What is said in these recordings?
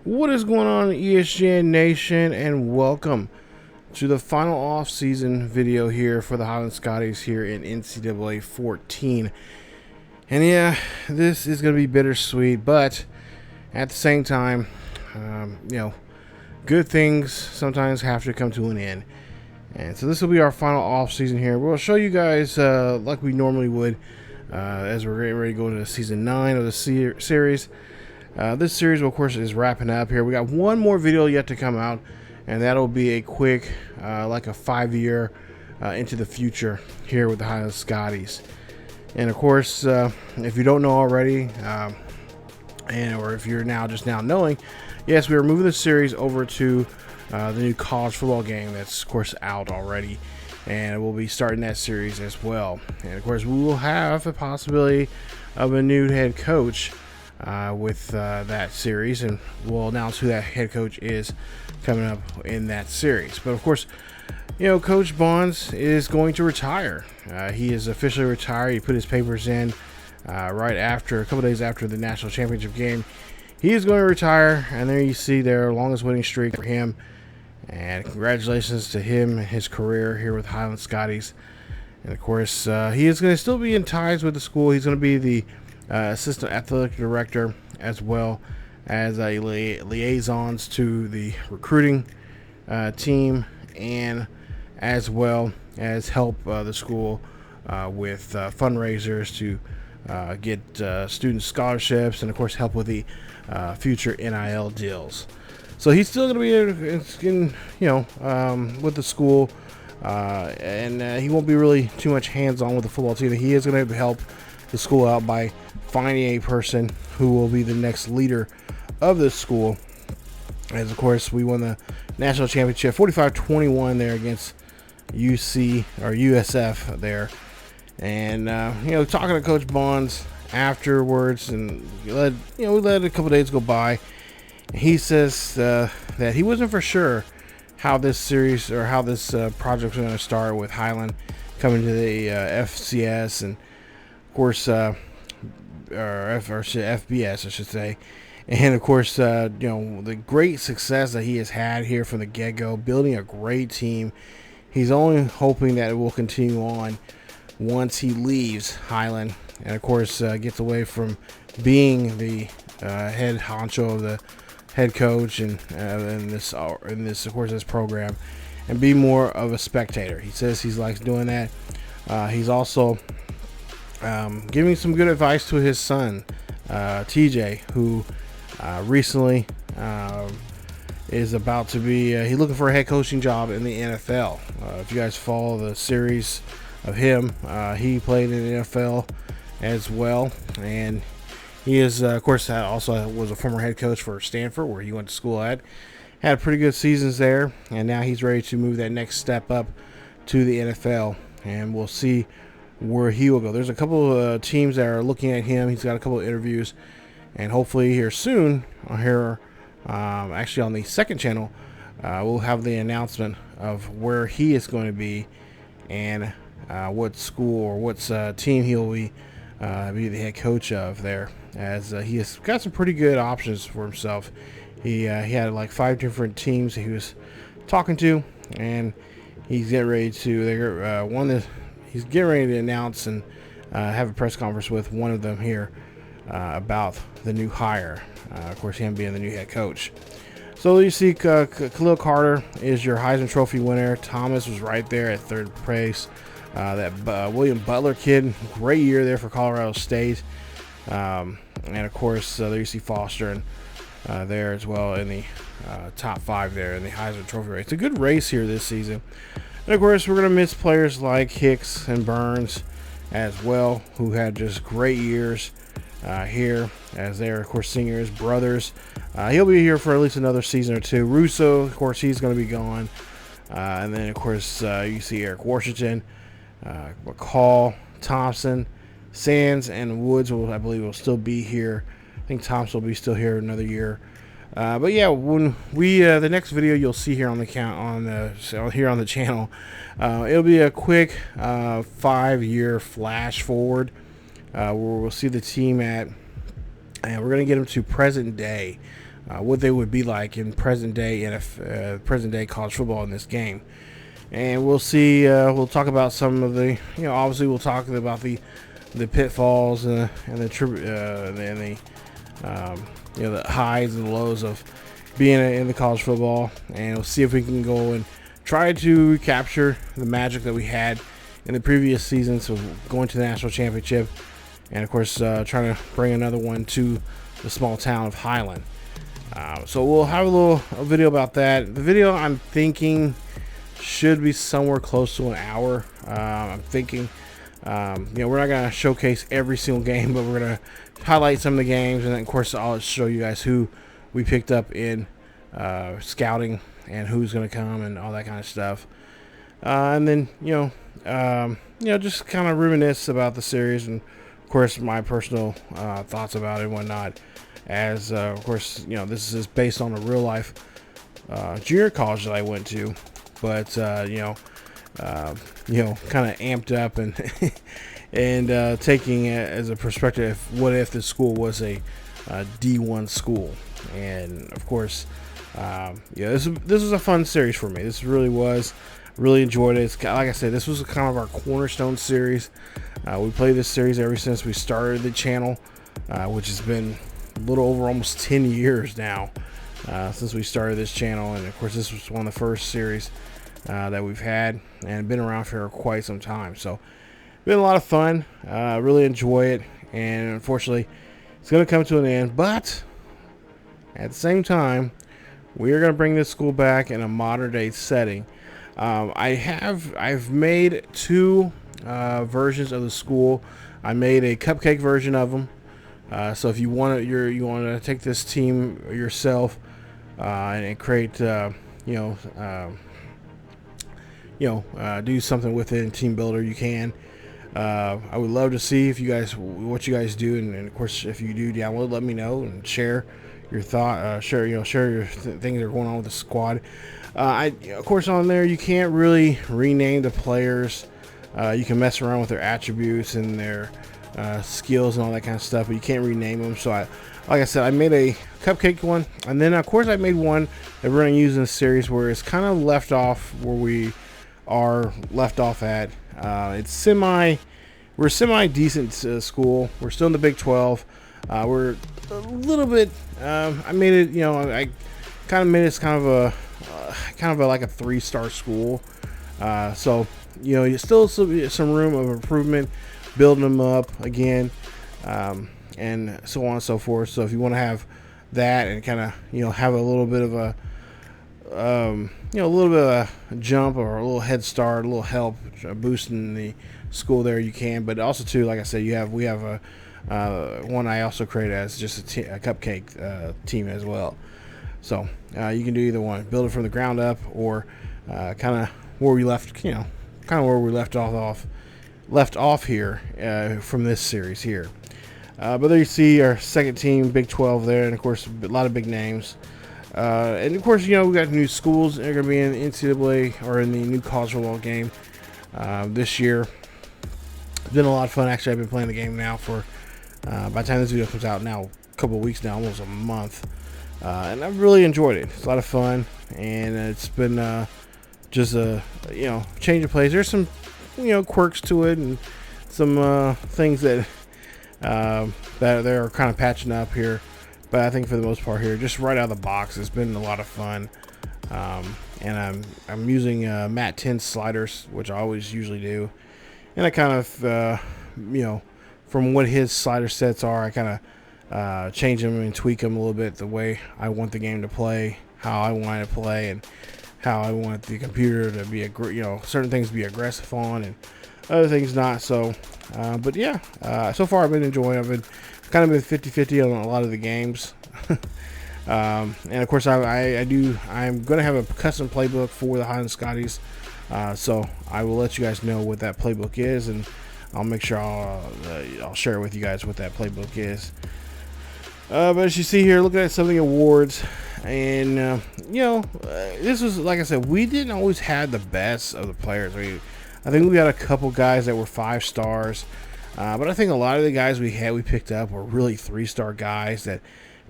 What is going on, ESGN Nation, and welcome to the final off-season video here for the Highland Scotties here in NCAA 14. And yeah, this is going to be bittersweet, but at the same time, good things sometimes have to come to an end. And so this will be our final off-season here. We'll show you guys like we normally would as we're getting ready to go into season 9 of the series. This series, of course, is wrapping up here. We got one more video yet to come out, and that'll be a quick, like a 5-year into the future here with the Highland Scotties. And of course, if you don't know already, or if you're just now knowing, yes, we are moving the series over to the new college football game that's, of course, out already, and we'll be starting that series as well. And of course, we will have a possibility of a new head coach with that series, and we'll announce who that head coach is coming up in that series. But of course, Coach Bonds is going to retire. He is officially retired. He put his papers in right after, a couple days after the national championship game. He is going to retire, and there you see their longest winning streak for him. And congratulations to him and his career here with Highland Scotties. And of course, he is going to still be in ties with the school. He's going to be the assistant athletic director, as well as liaisons to the recruiting team, and as well as help the school with fundraisers to get student scholarships, and of course help with the future NIL deals. So he's still going to be with the school, and he won't be really too much hands-on with the football team. He is going to help the school out by finding a person who will be the next leader of this school. As of course, we won the national championship 45-21 there against USF there. And talking to Coach Bonds afterwards, and we let a couple days go by. He says that he wasn't for sure how this series or how this project was going to start with Highland coming to the FCS, and of course, or FBS, I should say. And of course, the great success that he has had here from the get-go, building a great team. He's only hoping that it will continue on once he leaves Highland, and of course, gets away from being the head honcho of the head coach and in this of course this program, and be more of a spectator. He says he likes doing that. He's also giving some good advice to his son, TJ, who recently is about to be he's looking for a head coaching job in the NFL. If you guys follow the series of him, he played in the NFL as well, and he is of course also was a former head coach for Stanford, where he went to school at. Had pretty good seasons there, and now he's ready to move that next step up to the NFL, and we'll see where he will go. There's a couple of teams that are looking at him. He's got a couple of interviews, and hopefully here soon, actually on the second channel, we'll have the announcement of where he is going to be, and what school or what team he'll be the head coach of there, as he has got some pretty good options for himself. He had like 5 different teams he was talking to, and he's getting ready to he's getting ready to announce and have a press conference with one of them here about the new hire. Of course, him being the new head coach. So you see, Khalil Carter is your Heisman Trophy winner. Thomas was right there at 3rd place. That William Butler kid, great year there for Colorado State. And of course, there you see Foster and there as well in the top 5 there in the Heisman Trophy race. It's a good race here this season. And of course, we're going to miss players like Hicks and Burns as well, who had just great years here, as they're, of course, seniors, brothers. He'll be here for at least another season or 2. Russo, of course, he's going to be gone. And then, of course, you see Eric Washington, McCall, Thompson, Sands, and Woods, I believe, will still be here. I think Thompson will be still here another year. But yeah, when we the next video you'll see here on the here on the channel, it'll be a quick 5-year flash forward where we'll see the team at, and we're gonna get them to present day. what they would be like in present day present day college football in this game. And we'll see. We'll talk about some of the, obviously we'll talk about the pitfalls and the the highs and lows of being in the college football, and we'll see if we can go and try to recapture the magic that we had in the previous season. So going to the national championship, and of course trying to bring another one to the small town of Highland. So we'll have a video about that. The video, I'm thinking, should be somewhere close to an hour. I'm thinking, we're not going to showcase every single game, but we're going to highlight some of the games, and then of course I'll show you guys who we picked up in scouting and who's going to come and all that kind of stuff. And then just kind of reminisce about the series, and of course my personal thoughts about it and whatnot. As of course, this is based on a real life junior college that I went to, but kind of amped up and and taking it as a perspective. What if the school was a D1 school? And of course, this was a fun series for me. This really was. Really enjoyed it. It's, like I said, this was kind of our cornerstone series. We played this series ever since we started the channel, which has been a little over almost 10 years now since we started this channel. And of course, this was one of the first series that we've had, and been around for quite some time. So been a lot of fun. Really enjoy it, and unfortunately it's going to come to an end, but at the same time we are going to bring this school back in a modern day setting. I've made two versions of the school. I made a cupcake version of them, so if you want to take this team yourself and create do something with it in Teambuilder, you can. I would love to see what you guys do, and of course, if you do download, let me know and share your thought. Share your things that are going on with the squad. Of course, on there you can't really rename the players. You can mess around with their attributes and their skills and all that kind of stuff, but you can't rename them. So like I said, I made a cupcake one, and then of course I made one that we're going to use in the series where it's kind of left off where we are left off at. We're a semi decent school. We're still in the Big 12. We're a little bit. I made it. I kind of made it kind of a like a 3-star school. So you still some room of improvement, building them up again, and so on and so forth. So if you want to have that and kind of have a little bit of a a little bit of a jump or a little head start, a little help boosting the school there, you can. But also too, like I said, we have a one I also created as just a cupcake team as well. So you can do either one, build it from the ground up, or kind of where we left, kind of where we left off here from this series here. But there you see our second team, Big 12 there, and of course a lot of big names. And of course, we got new schools that are going to be in the NCAA or in the new college football game this year. It's been a lot of fun. Actually, I've been playing the game now for, by the time this video comes out now, a couple of weeks now, almost a month. And I've really enjoyed it. It's a lot of fun, and it's been just a change of pace. There's some quirks to it, and some things that they're kind of patching up here. But I think for the most part here, just right out of the box, it's been a lot of fun. And I'm using Matt 10 sliders, which I always usually do. And I kind of from what his slider sets are, I kind of change them and tweak them a little bit the way I want the game to play, how I want it to play, and how I want the computer to be certain things to be aggressive on and other things not. So but yeah, so far I've been enjoying it. I've been kind of been 50-50 on a lot of the games. And of course I'm going to have a custom playbook for the Highland Scotties, so I will let you guys know what that playbook is, and I'll make sure I'll share it with you guys what that playbook is. But as you see here, looking at some of the awards, and this was, like I said, we didn't always have the best of the players. I think we had a couple guys that were 5 stars, but I think a lot of the guys we picked up were really 3-star guys that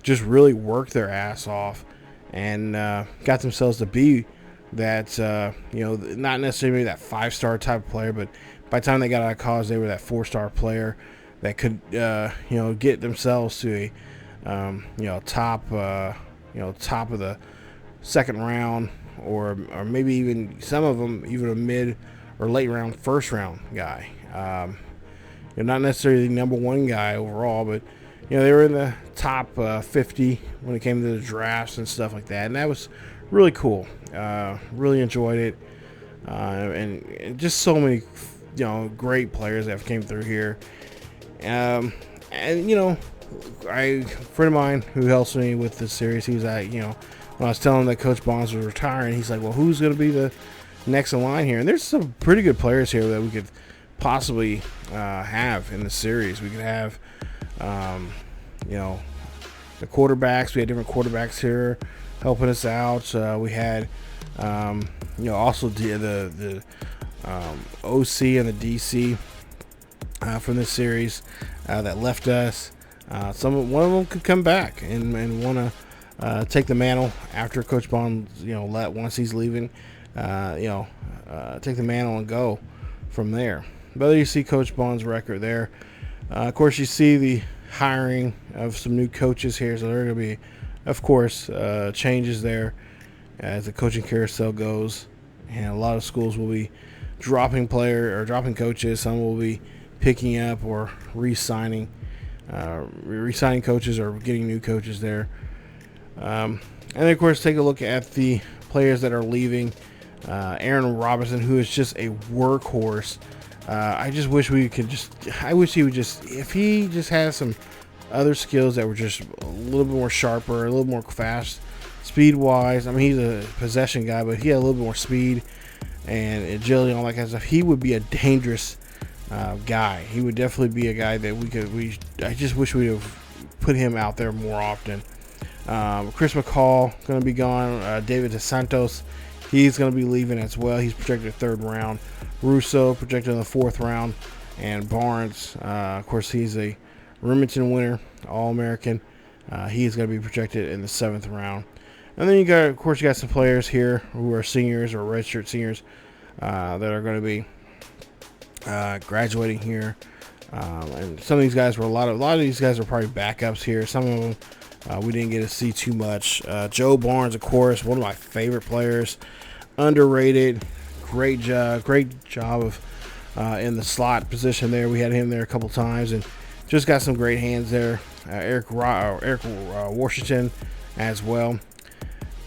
just really worked their ass off and got themselves to be that, not necessarily that 5-star type of player, but by the time they got out of college, they were that 4-star player that could, get themselves to a, top of the second round, or maybe even some of them even a mid or late round, first round guy. Not necessarily the number one guy overall, but they were in the top 50 when it came to the drafts and stuff like that, and that was really cool. Really enjoyed it, and just so many great players that have came through here. And a friend of mine who helps me with this series, he was like, when I was telling him that Coach Bonds was retiring, he's like, well, who's going to be the next in line here? And there's some pretty good players here that we could possibly have in the series. We could have the quarterbacks. We had different quarterbacks here helping us out. We had also the OC and the DC from this series that left us. One of them could come back and want to take the mantle after Coach Bond once he's leaving, take the mantle and go from there. But you see Coach Bond's record there. Of course, you see the hiring of some new coaches here, so there are going to be, of course, changes there as the coaching carousel goes, and a lot of schools will be dropping coaches. Some will be picking up or re-signing coaches or getting new coaches there. And then, of course, take a look at the players that are leaving. Aaron Robinson, who is just a workhorse. I just wish if he just had some other skills that were just a little bit more sharper, a little more fast, speed-wise. I mean, he's a possession guy, but he had a little bit more speed and agility and all that kind of stuff. He would be a dangerous guy. He would definitely be a guy that I just wish we'd have put him out there more often. Chris McCall going to be gone. David DeSantos, he's going to be leaving as well. He's projected 3rd round. Russo projected in the 4th round. And Barnes, of course, he's a Remington winner, All-American. He's going to be projected in the 7th round. And then you got some players here who are seniors or redshirt seniors that are going to be graduating here. And some of these guys were a lot of these guys are probably backups here. Some of them we didn't get to see too much. Joe Barnes, of course, one of my favorite players, underrated. Great job of in the slot position there. We had him there a couple times and just got some great hands there. Eric Washington as well.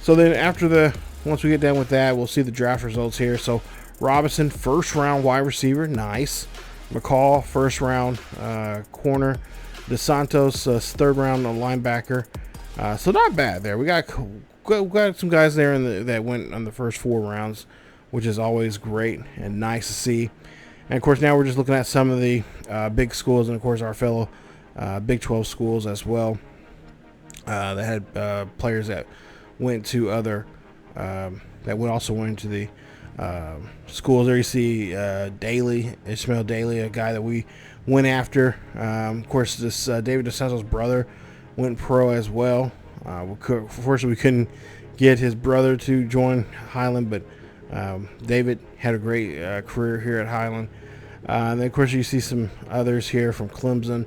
So then once we get done with that, we'll see the draft results here. So Robinson, 1st round wide receiver, nice. McCall, 1st round corner. DeSantos, 3rd round linebacker. So not bad there. We got some guys there that went on the first 4 rounds, which is always great and nice to see. And, of course, now we're just looking at some of the big schools and, of course, our fellow Big 12 schools as well that had players that went to other that would also went to the schools. There you see Ishmael Daly, a guy that we went after. Of course, this David DeSanto's brother went pro as well. Unfortunately, we couldn't get his brother to join Highland, but David had a great career here at Highland. And then, of course, you see some others here from Clemson.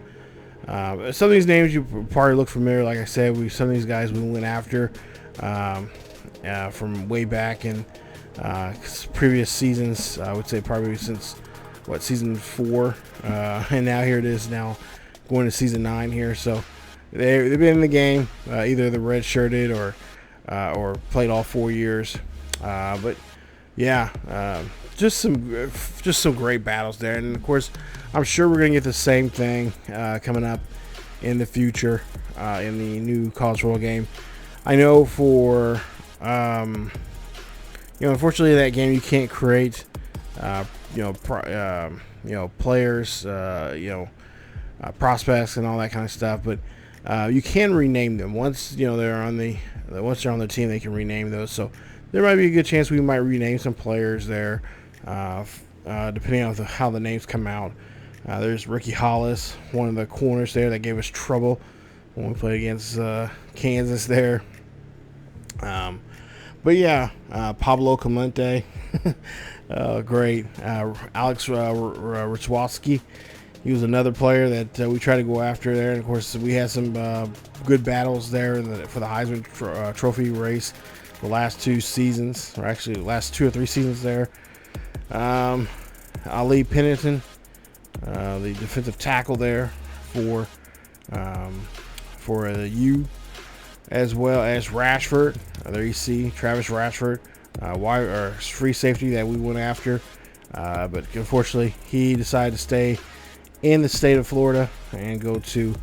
Some of these names you probably look familiar. Like I said, some of these guys we went after from way back in previous seasons. I would say probably since season 4, and now here it is now going to season 9 here. So they've been in the game, either the red shirted or played all 4 years. But yeah, just some great battles there, and of course, I'm sure we're gonna get the same thing coming up in the future in the new college football game. I know for unfortunately that game you can't create players, prospects and all that kind of stuff, but you can rename them once they're on the team. They can rename those, so there might be a good chance we might rename some players there, depending on how the names come out. There's Ricky Hollis, one of the corners there that gave us trouble when we played against Kansas there. But yeah, Pablo Clemente, great. Alex Richwowski, he was another player that we tried to go after there. And of course, we had some good battles there for the Heisman Trophy race the last 2 seasons, or actually the last 2 or 3 seasons there. Ali Pennington, the defensive tackle there for the U, as well as Rashford. There you see Travis Rashford, free safety that we went after, but unfortunately he decided to stay in the state of Florida and go to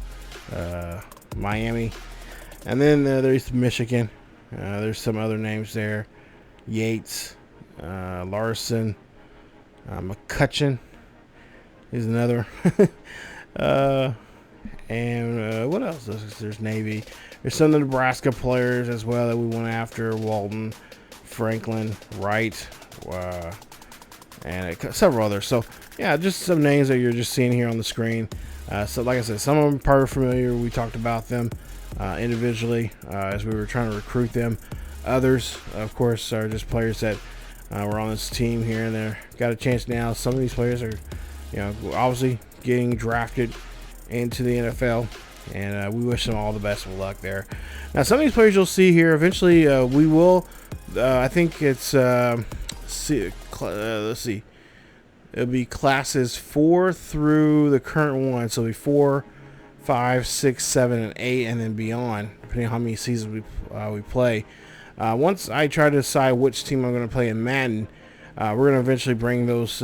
Miami. And then there's Michigan. There's some other names there: Yates, Larson, McCutcheon is another. And what else? There's Navy. There's some of the Nebraska players as well that we went after: Walton, Franklin, Wright, and several others. So yeah, just some names that you're just seeing here on the screen. So like I said, some of them are probably familiar. We talked about them individually as we were trying to recruit them. Others, of course, are just players that were on this team here and there. Got a chance now. Some of these players are, obviously getting drafted into the NFL, and we wish them all the best of luck there. Now, some of these players you'll see here, eventually we will, I think it's, let's see, it'll be classes 4 through the current one, so it'll be 4, 5, 6, 7, and 8, and then beyond, depending on how many seasons we play. Once I try to decide which team I'm going to play in Madden, we're going to eventually bring those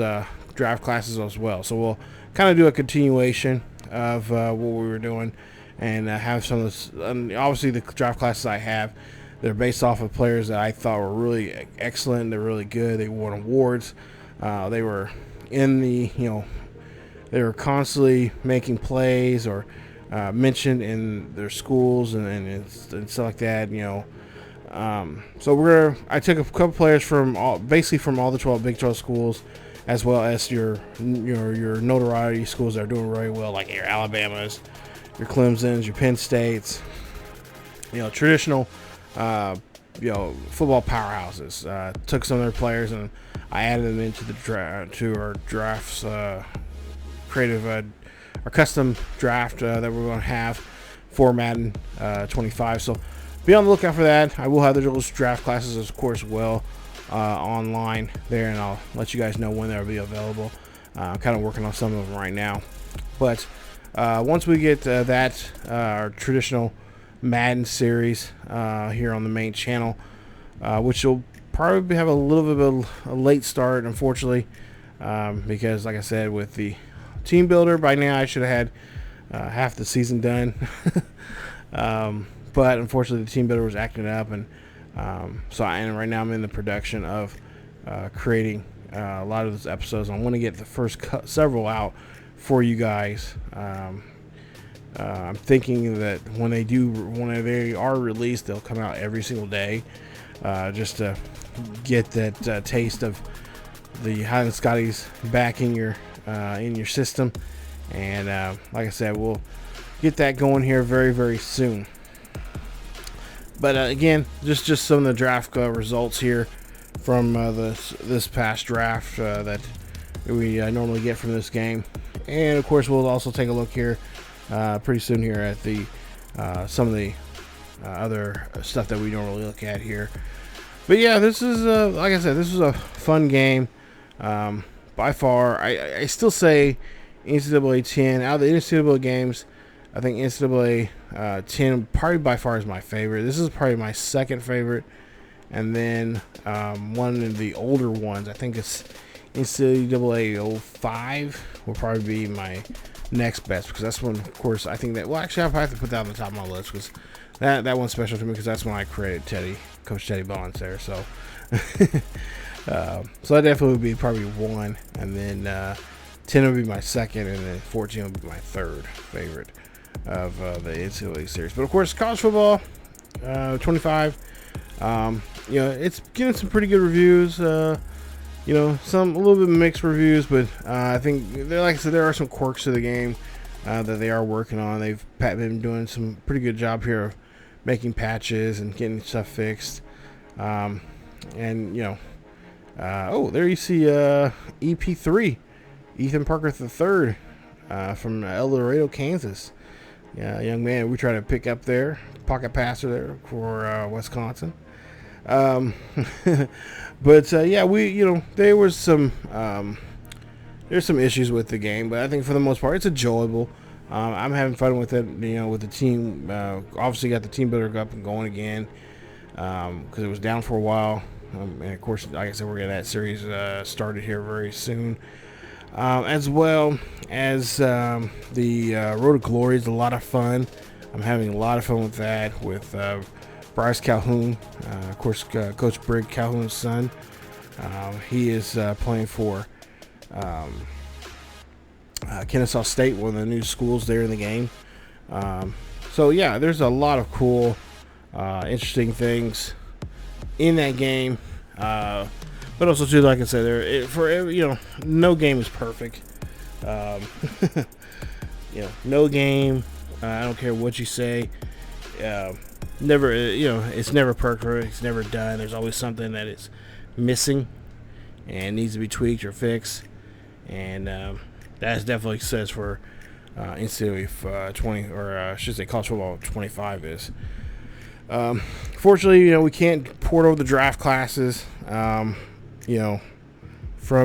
draft classes as well. So we'll kind of do a continuation of what we were doing, and have some of this. Obviously, the draft classes I have, they're based off of players that I thought were really excellent. They're really good. They won awards. They were in the, they were constantly making plays or mentioned in their schools and stuff like that. So I took a couple players from basically from all the Big 12 schools, as well as your notoriety schools that are doing really well, like your Alabamas, your Clemsons, your Penn States, traditional, football powerhouses. Took some of their players and I added them into our drafts, creative, our custom draft that we're going to have for Madden 25. So be on the lookout for that. I will have those draft classes, of course, online there, and I'll let you guys know when they'll be available. I'm kind of working on some of them right now, but once we get our traditional Madden series here on the main channel, which will probably have a little bit of a late start, unfortunately, because like I said, with the Teambuilder, by now I should have had half the season done. But unfortunately, the Teambuilder was acting up, and and right now I'm in the production of creating a lot of those episodes. I want to get the first several out for you guys. I'm thinking that when they are released, they'll come out every single day, just to get that taste of the Highland Scotties back in your system. And like I said, we'll get that going here very, very soon. But again, just some of the draft results here from this past draft that we normally get from this game, and of course we'll also take a look here pretty soon here at the some of the other stuff that we normally look at here. But yeah, this is like I said, this was a fun game. By far, I still say NCAA 10 out of the NCAA games. I think NCAA 10 probably by far is my favorite. This is probably my second favorite. And then one of the older ones, I think it's NCAA 05 will probably be my next best, because that's one, of course, I think that, well, actually, I'll probably have to put that on the top of my list, because that one's special to me, because that's when I created Coach Teddy Bonds there. So, so that definitely would be probably one. And then 10 would be my second, and then 14 would be my third favorite of the NCAA series. But of course, college football 25, it's getting some pretty good reviews. Some a little bit mixed reviews, but I think like I said, there are some quirks to the game that they are working on. They've been doing some pretty good job here of making patches and getting stuff fixed. And oh, there you see EP3, Ethan Parker III, from El Dorado, Kansas. Yeah, young man, we try to pick up there, pocket passer there for Wisconsin. But yeah, there was some there's some issues with the game, but I think for the most part it's enjoyable. I'm having fun with it, with the team. Obviously got the team builder up and going again, because it was down for a while. And of course, like I said, we're getting that series started here very soon. As well as the Road to Glory is a lot of fun. I'm having a lot of fun with that with Bryce Calhoun, of course, Coach Brig Calhoun's son. He is playing for Kennesaw State, one of the new schools there in the game. So yeah, there's a lot of cool, interesting things in that game. But also too, like I said, no game is perfect. No game. I don't care what you say. Never, it's never perfect. It's never done. There's always something that is missing and needs to be tweaked or fixed. And that definitely says for NCAA 20, or I should say college football 25 is. Fortunately, we can't port over the draft classes, from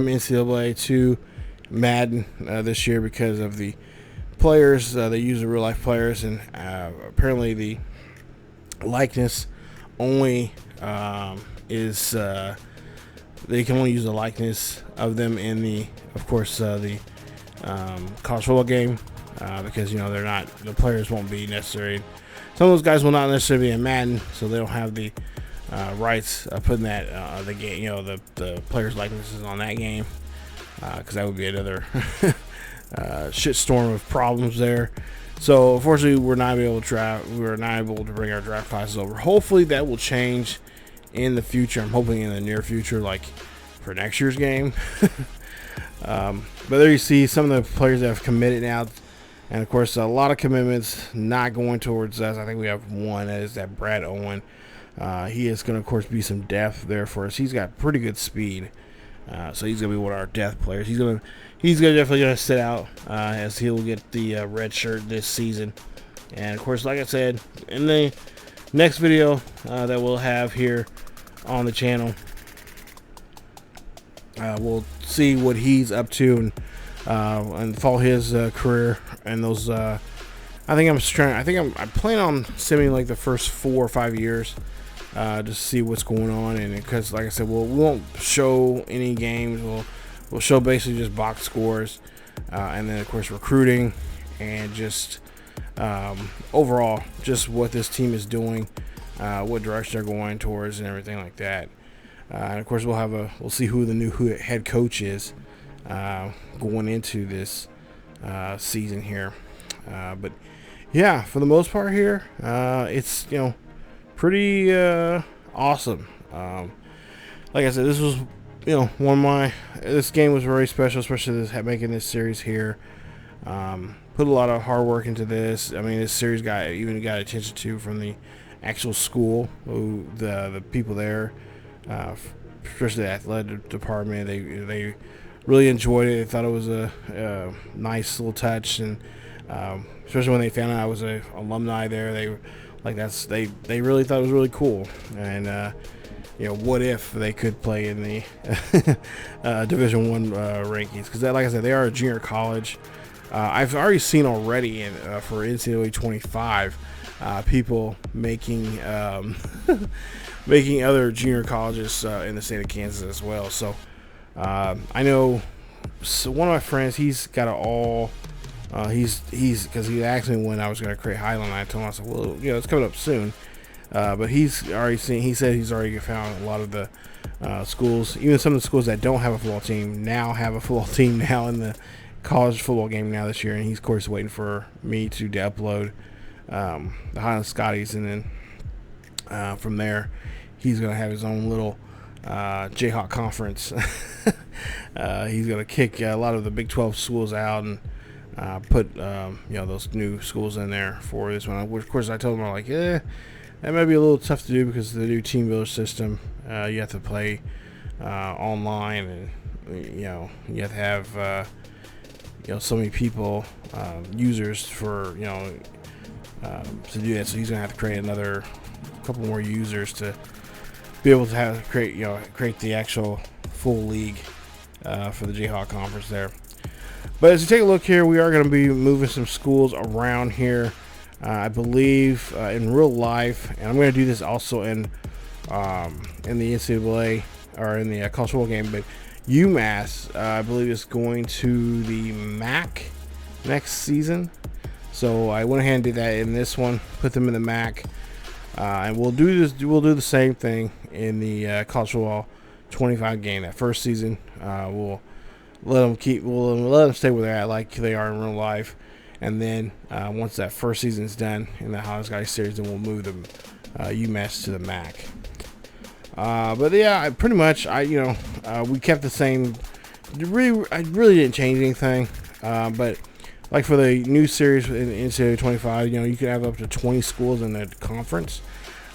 NCAA to Madden this year because of the players. They use the real life players, and apparently the likeness only is they can only use the likeness of them in the college football game, because they're not, the players won't be necessary. Some of those guys will not necessarily be in Madden, so they don't have the rights of putting that the game, the players' likenesses on that game, because that would be another shitstorm of problems there. So unfortunately, we're not able to bring our draft classes over. Hopefully, that will change in the future. I'm hoping in the near future, like for next year's game. But there you see some of the players that have committed now. And, of course, a lot of commitments not going towards us. I think we have one. That is that Brad Owen. He is going to, of course, be some depth there for us. He's got pretty good speed. So he's going to be one of our depth players. He's definitely going to sit out as he'll get the red shirt this season. And, of course, like I said, in the next video that we'll have here on the channel, we'll see what he's up to and follow his career and those. I think I'm planning on simming like the first 4 or 5 years, to see what's going on. And because, like I said, we won't show any games. We'll show basically just box scores, and then of course recruiting and just overall just what this team is doing, what direction they're going towards, and everything like that. And of course we'll see who the new head coach is going into this season here. But yeah, for the most part here, it's pretty awesome. Like I said, this was this game was very special, especially making this series here. Put a lot of hard work into this. I mean, this series got attention to from the actual school, the people there, especially the athletic department. They really enjoyed it. They thought it was a nice little touch, and especially when they found out I was an alumni there, they really thought it was really cool. And what if they could play in the Division I rankings? Because, like I said, they are a junior college. I've already seen already for NCAA 25 people making making other junior colleges in the state of Kansas as well. So I know one of my friends, he's got he's because he asked me when I was going to create Highland. I told him, I said, well, it's coming up soon. But he's already seen. He said he's already found a lot of the schools, even some of the schools that don't have a football team, now have a football team now in the college football game now this year. And he's, of course, waiting for me to upload the Highland Scotties, and then from there, he's going to have his own little Jayhawk conference. He's going to kick a lot of the Big 12 schools out, and put those new schools in there for this one. Which, of course, I told them, I'm like, that might be a little tough to do because of the new Teambuilder system. You have to play online, and you have to have so many people, users for to do that. So he's gonna have to create another couple more users to be able to create the actual full league for the Jayhawk Conference there. But as you take a look here, we are going to be moving some schools around here, I believe, in real life, and I'm going to do this also in the NCAA or in the college football game. But UMass, I believe, is going to the MAC next season, so I went ahead and did that in this one, put them in the MAC, and we'll do this. We'll do the same thing in the college football 25 game. That first season, we'll let them stay where they're at, like they are in real life, and then once that first season is done in the Highland Scotties series, then we'll move them UMass to the MAC. But yeah, pretty much, we kept the same. I really didn't change anything, but like for the new series in NCAA 25, you can have up to 20 schools in the conference.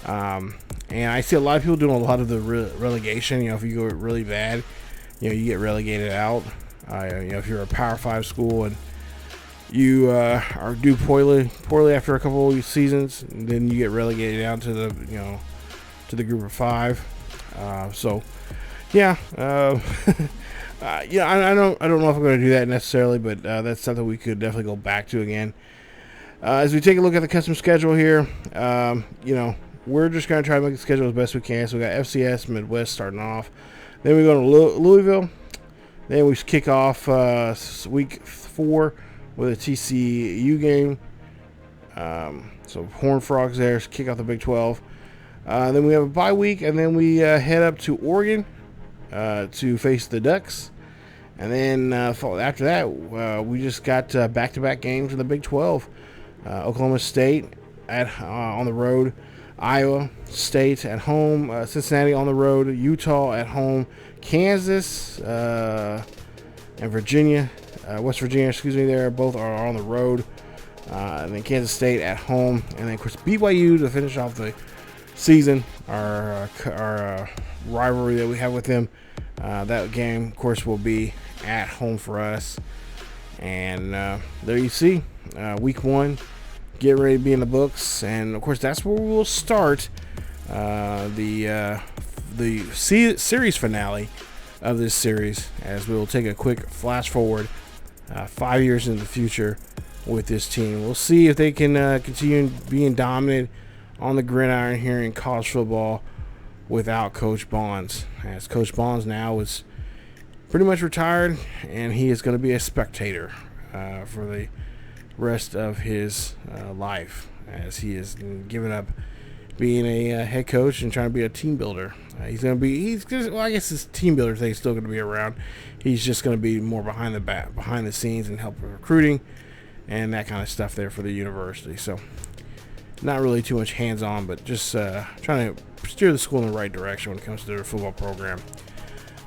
And I see a lot of people doing a lot of the relegation. If you go really bad, you get relegated out. If you're a Power 5 school and you are do poorly after a couple of seasons, then you get relegated down to the to the group of 5. So yeah, I don't know if I'm going to do that necessarily, but that's something we could definitely go back to again. As we take a look at the custom schedule here, we're just going to try to make the schedule as best we can. So we got FCS Midwest starting off. Then we go to Louisville. Then we kick off week 4 with a TCU game. So Horned Frogs there kick off the Big 12. Then we have a bye week, and then we head up to Oregon to face the Ducks. And then after that, we just got back-to-back games in the Big 12. Oklahoma State on the road, Iowa State at home, Cincinnati on the road, Utah at home, Kansas and Virginia, West Virginia, there, both are on the road. And then Kansas State at home, and then of course BYU to finish off the season, our rivalry that we have with them. That game, of course, will be at home for us. And there you see, week 1, get ready to be in the books. And of course, that's where we'll start the series finale of this series, as we will take a quick flash forward 5 years into the future with this team. We'll see if they can continue being dominant on the gridiron here in college football without Coach Bonds, as Coach Bonds now is pretty much retired, and he is going to be a spectator for the rest of his life, as he is giving up being a head coach and trying to be a team builder. I guess his team builder thing is still going to be around. He's just going to be more behind the scenes and help with recruiting and that kind of stuff there for the university. So not really too much hands-on, but just trying to steer the school in the right direction when it comes to their football program.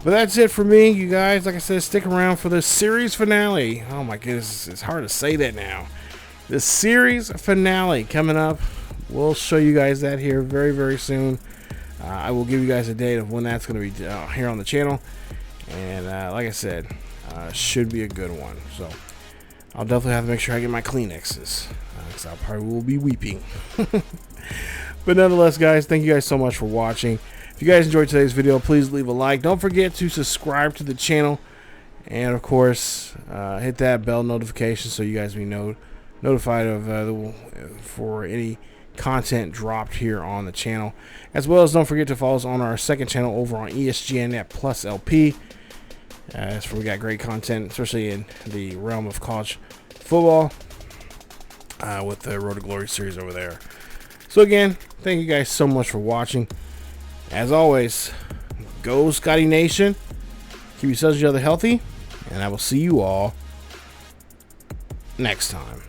But that's it for me, you guys. Like I said, stick around for the series finale. Oh my goodness, it's hard to say that now. The series finale coming up. We'll show you guys that here very, very soon. I will give you guys a date of when that's going to be here on the channel. And like I said, should be a good one. So I'll definitely have to make sure I get my Kleenexes, because I probably will be weeping. But nonetheless, guys, thank you guys so much for watching. If you guys enjoyed today's video, please leave a like. Don't forget to subscribe to the channel. And, of course, hit that bell notification so you guys be notified of for any content dropped here on the channel. As well as don't forget to follow us on our second channel over on ESGNet Plus LP. That's where we got great content, especially in the realm of college football with the Road to Glory series over there. So again, thank you guys so much for watching. As always, go Scottie Nation. Keep yourselves each other healthy, and I will see you all next time.